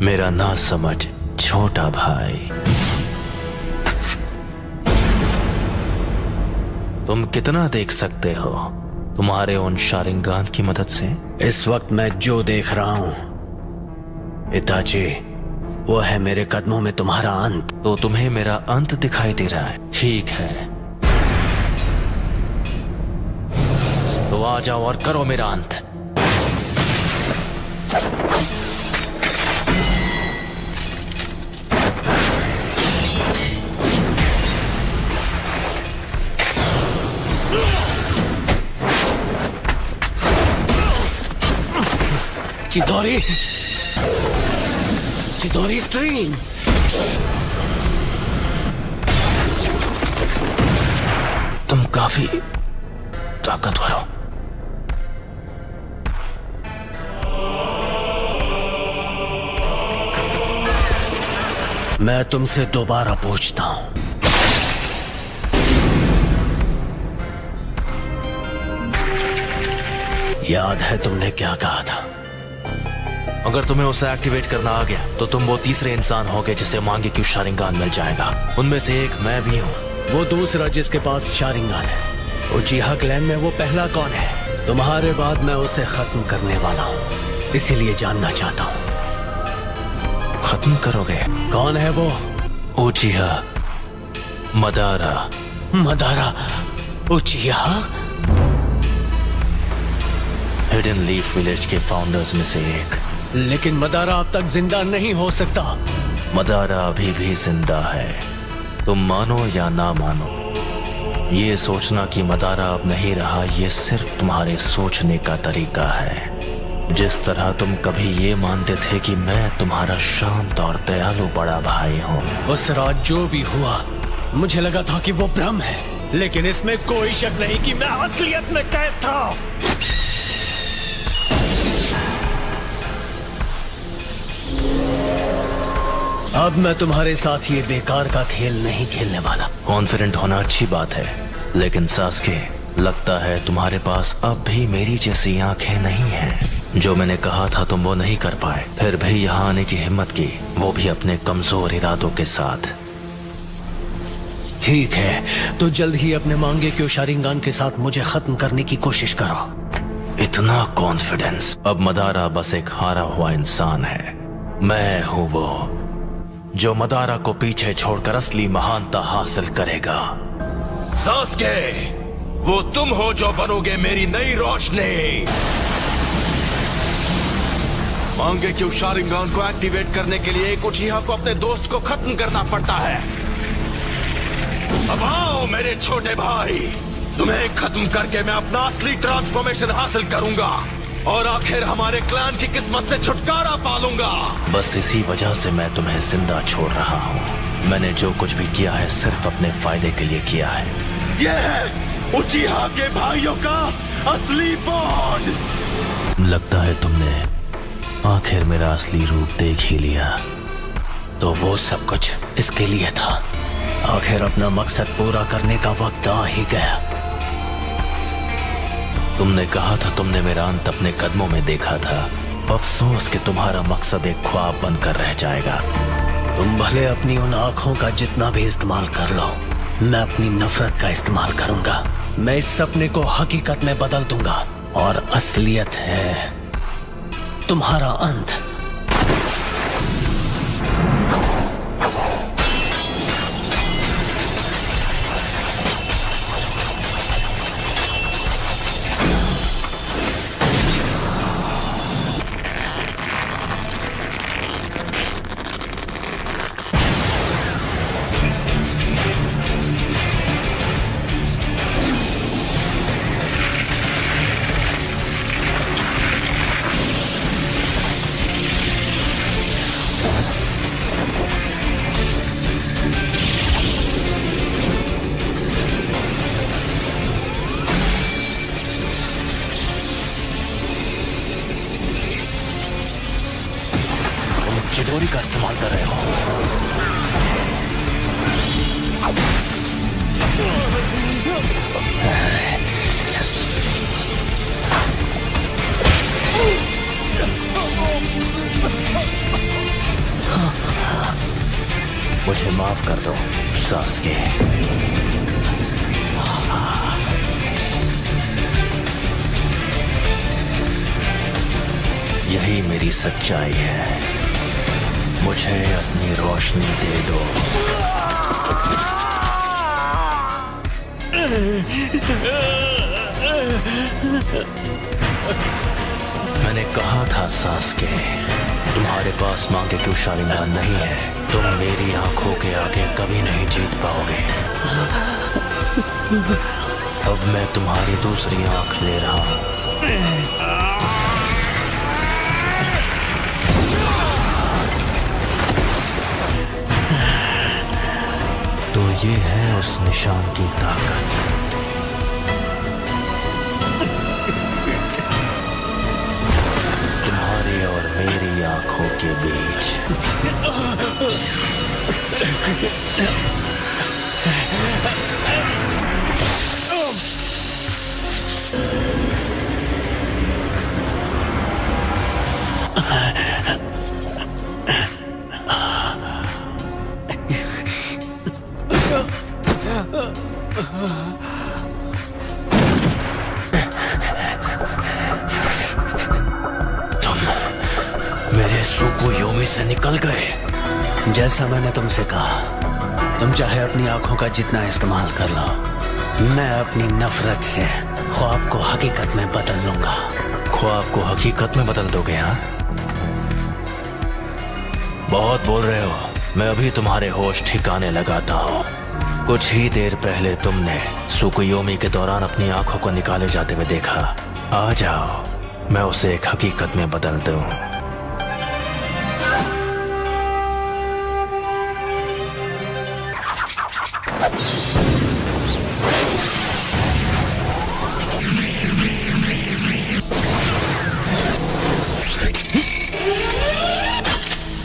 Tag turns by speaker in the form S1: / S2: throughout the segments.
S1: मेरा ना समझ छोटा भाई। तुम कितना देख सकते हो तुम्हारे उन शारिंगान की मदद से?
S2: इस वक्त मैं जो देख रहा हूं इताची, वो है मेरे कदमों में तुम्हारा अंत।
S1: तो तुम्हें मेरा अंत दिखाई दे रहा है? ठीक है, तो आ जाओ और करो मेरा अंत।
S2: चिदोरी, चिदोरी स्ट्रीम।
S1: तुम काफी ताकतवर हो।
S2: मैं तुमसे दोबारा पूछता हूं, याद है तुमने क्या कहा था?
S1: अगर तुम्हें उसे एक्टिवेट करना आ गया तो तुम वो तीसरे इंसान होगे जिसे मांगे क्यों शारिंगान मिल जाएगा। उनमें से एक मैं भी हूँ।
S2: वो दूसरा जिसके पास शारिंगान है, उचिहा क्लैन में वो पहला कौन है? तुम्हारे बाद मैं उसे खत्म करने वाला हूँ, इसीलिए जानना चाहता हूँ।
S1: खत्म करोगे?
S2: कौन है वो?
S1: उचिहा Madara.
S2: Madara उचिहा?
S1: Hidden leaf village के फाउंडर्स में से एक।
S2: लेकिन मदारा अब तक जिंदा नहीं हो सकता।
S1: मदारा अभी भी जिंदा है, तुम मानो या ना मानो। ये सोचना कि मदारा अब नहीं रहा, ये सिर्फ तुम्हारे सोचने का तरीका है। जिस तरह तुम कभी ये मानते थे कि मैं तुम्हारा शांत और दयालु बड़ा भाई हूँ।
S2: उस रात जो भी हुआ, मुझे लगा था कि वो भ्रम है, लेकिन इसमें कोई शक नहीं कि मैं असलियत में कैद था। अब मैं तुम्हारे साथ ये बेकार का खेल नहीं खेलने वाला।
S1: कॉन्फिडेंट होना अच्छी बात है, लेकिन सास्के, लगता है तुम्हारे पास अब भी मेरी जैसी आंखें नहीं हैं। जो मैंने कहा था तुम वो नहीं कर पाए, फिर भी यहाँ आने की हिम्मत की, वो भी अपने कमजोर इरादों के साथ।
S2: ठीक है, तो जल्द ही अपने मांगे क्यों शारिंगान के साथ मुझे खत्म करने की कोशिश करो।
S1: इतना कॉन्फिडेंस? अब मदारा बस एक हारा हुआ इंसान है। मैं हूँ वो जो मदारा को पीछे छोड़कर असली महानता हासिल करेगा।
S3: सास्के, वो तुम हो जो बनोगे मेरी नई रोशनी। मांगे क्यों शारिंगान को एक्टिवेट करने के लिए एक उचिहा को अपने दोस्त को खत्म करना पड़ता है। अब आओ मेरे छोटे भाई, तुम्हें खत्म करके मैं अपना असली ट्रांसफॉर्मेशन हासिल करूंगा और आखिर हमारे क्लैन की किस्मत से छुटकारा पालूंगा।
S1: बस इसी वजह से मैं तुम्हें जिंदा छोड़ रहा हूँ। मैंने जो कुछ भी किया है सिर्फ अपने फायदे के लिए किया है।
S3: ये है उचिहा के भाइयों का असली बॉन्ड।
S1: लगता है तुमने आखिर मेरा असली रूप देख ही लिया।
S2: तो वो सब कुछ इसके लिए था। आखिर अपना मकसद पूरा करने का वक्त आ ही गया।
S1: तुमने कहा था तुमने मेरा अंत अपने कदमों में देखा था। अफसोस कि तुम्हारा मकसद एक ख्वाब बनकर रह जाएगा।
S2: तुम भले अपनी उन आंखों का जितना भी इस्तेमाल कर लो, मैं अपनी नफरत का इस्तेमाल करूंगा। मैं इस सपने को हकीकत में बदल दूंगा और असलियत है तुम्हारा अंत।
S1: चिदोरी का इस्तेमाल कर रहे हो।
S2: मुझे माफ कर दो सास्के।
S1: यही मेरी सच्चाई है। मुझे अपनी रोशनी दे दो। मैंने कहा था सास्के, तुम्हारे पास मांगे क्यों शालिंगान नहीं है। तुम मेरी आंखों के आगे कभी नहीं जीत पाओगे। अब मैं तुम्हारी दूसरी आंख ले रहा हूं। तो ये है उस निशान की ताकत। तुम्हारी और मेरी आंखों के बीच। मेरे सुकुयोमी से निकल गए।
S2: जैसा मैंने तुमसे कहा, तुम चाहे अपनी आंखों का जितना इस्तेमाल कर लो, मैं अपनी नफरत से ख्वाब को हकीकत में बदल लूंगा।
S1: ख्वाब को हकीकत में बदल दोगे? हाँ, बहुत बोल रहे हो। मैं अभी तुम्हारे होश ठिकाने लगाता हूँ। कुछ ही देर पहले तुमने सुकुयोमी के दौरान अपनी आंखों को निकाले जाते हुए देखा। आ जाओ, मैं उसे एक हकीकत में बदल दूं।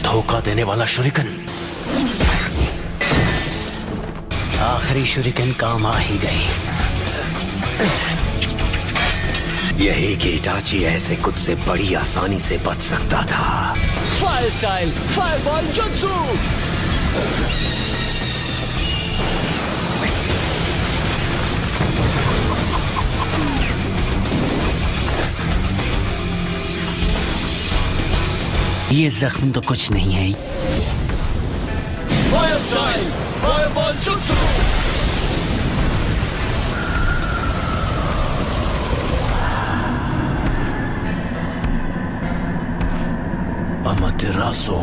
S1: धोखा देने वाला शुरिकन।
S2: आखिरी शुरिकन काम आ ही गई।
S4: यही कि इटाची ऐसे कुछ से बड़ी आसानी से बच सकता था।
S2: फायर स्टाइल फायरबॉल जुत्सु। ये जख्म तो कुछ नहीं है।
S3: फायर स्टाइल फायरबॉल जुत्सु।
S1: अमातेरासु।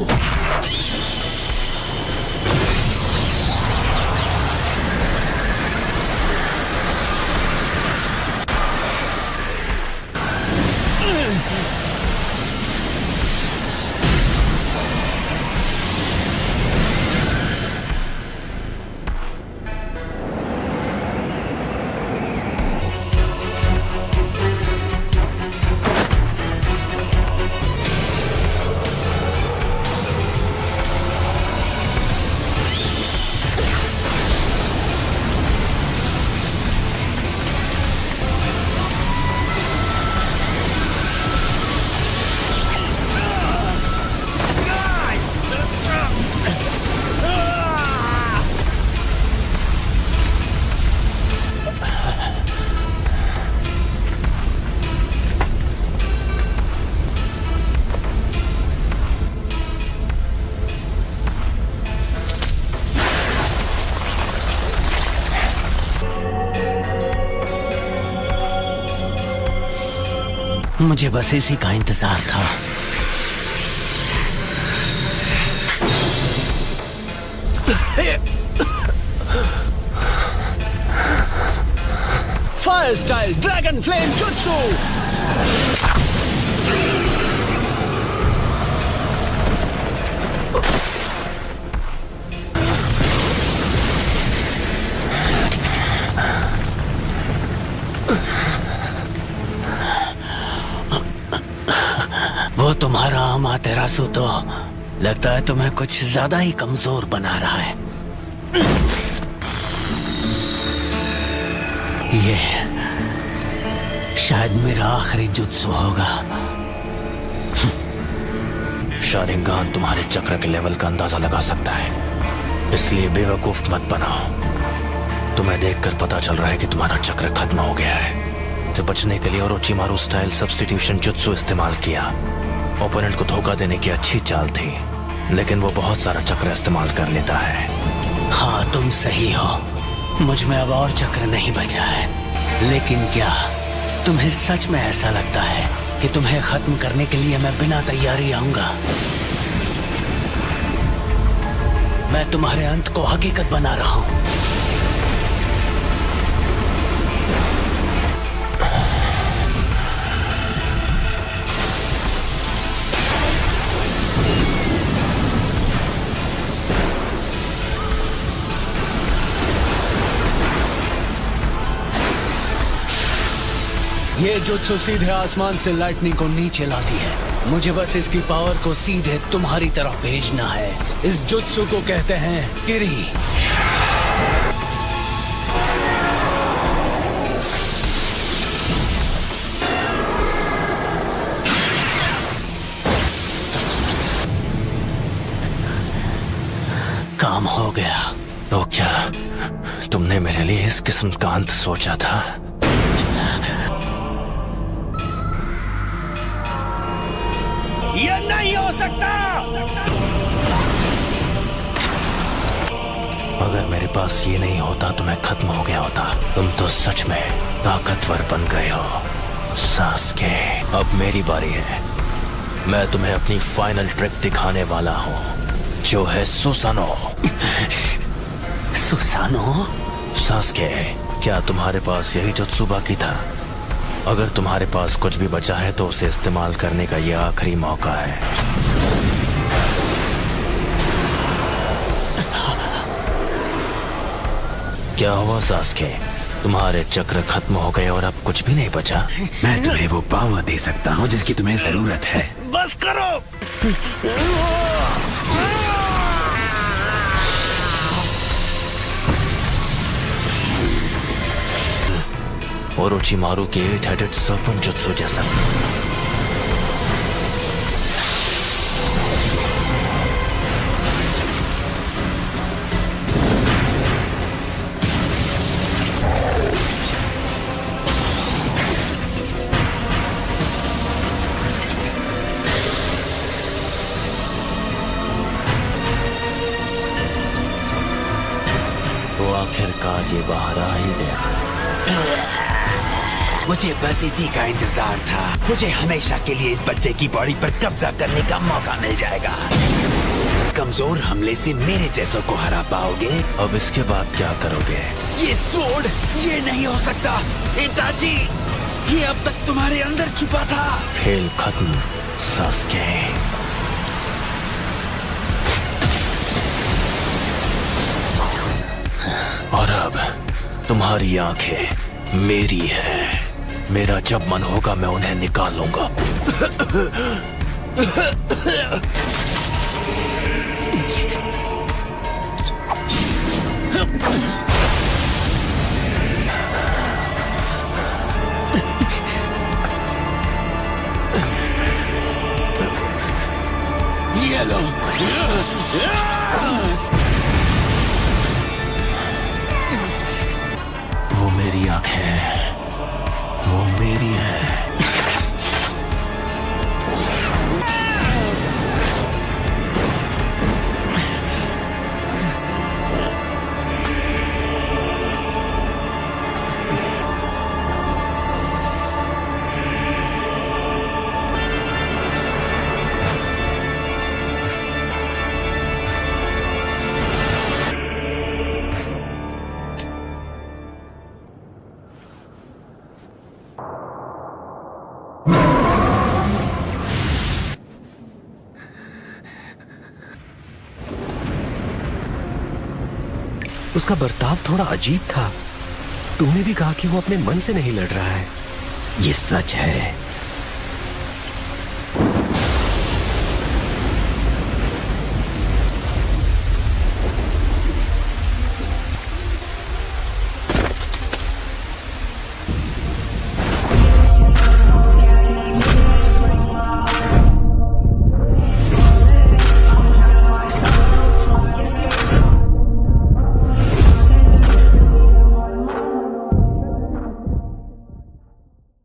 S2: मुझे बस इसी का इंतजार था। फायर स्टाइल ड्रैगन फ्लेम जुत्सु। वो तुम्हारा अमातेरासु तो लगता है तुम्हें कुछ ज्यादा ही कमजोर बना रहा है। ये शायद मेरा आखिरी जुत्सु होगा।
S1: शारिंगान तुम्हारे चक्र के लेवल का अंदाजा लगा सकता है। इसलिए बेवकूफ मत बनाओ। तुम्हें देखकर पता चल रहा है कि तुम्हारा चक्र खत्म हो गया है। से बचने के लिए ओरोचिमारू स्टाइल सब्स्टिट्यूशन जुत्सु इस्तेमाल किया। ओपोनेंट को धोखा देने की अच्छी चाल थी, लेकिन वो बहुत सारा चक्र इस्तेमाल कर लेता है।
S2: हाँ, तुम सही हो। मुझ में अब और चक्र नहीं बचा है। लेकिन क्या तुम्हें सच में ऐसा लगता है कि तुम्हें खत्म करने के लिए मैं बिना तैयारी आऊंगा? मैं तुम्हारे अंत को हकीकत बना रहा हूं। ये जुत्सु सीधे आसमान से लाइटनिंग को नीचे लाती है। मुझे बस इसकी पावर को सीधे तुम्हारी तरफ भेजना है। इस जुत्सु को कहते हैं किरी। काम हो गया।
S1: तो क्या तुमने मेरे लिए इस किस्म का अंत सोचा था?
S2: ये नहीं हो सकता।
S1: अगर मेरे पास ये नहीं होता तो मैं खत्म हो गया होता। तुम तो सच में ताकतवर बन गए हो सास्के। अब मेरी बारी है। मैं तुम्हें अपनी फाइनल ट्रिक दिखाने वाला हूँ, जो है सुसानो।
S2: सुसानो?
S1: सास्के, क्या तुम्हारे पास यही जुत्सु बाकी था? अगर तुम्हारे पास कुछ भी बचा है तो उसे इस्तेमाल करने का यह आखिरी मौका है। क्या हुआ सास्के? तुम्हारे चक्र खत्म हो गए और अब कुछ भी नहीं बचा?
S4: मैं तुम्हें वो पावर दे सकता हूँ जिसकी तुम्हें जरूरत है।
S2: बस करो।
S1: ओरोचिमारू के 8-headed serpent जुत्सु जैसा। तो आखिरकार ये बाहर आ ही गया।
S4: मुझे बस इसी का इंतजार था। मुझे हमेशा के लिए इस बच्चे की बॉडी पर कब्जा करने का मौका मिल जाएगा। कमजोर हमले से मेरे जैसों को हरा पाओगे।
S1: अब इसके बाद क्या करोगे?
S4: ये स्वॉर्ड, ये नहीं हो सकता। इताची, ये अब तक तुम्हारे अंदर छुपा था।
S1: खेल खत्म सास्के। और अब तुम्हारी आंखें मेरी है। मेरा जब मन होगा मैं उन्हें निकाल लूंगा।
S2: ये लो।
S1: वो मेरी आंखें हैं, वो मेरी है।
S5: उसका बर्ताव थोड़ा अजीब था। तुमने भी कहा कि वो अपने मन से नहीं लड़ रहा है।
S4: ये सच है।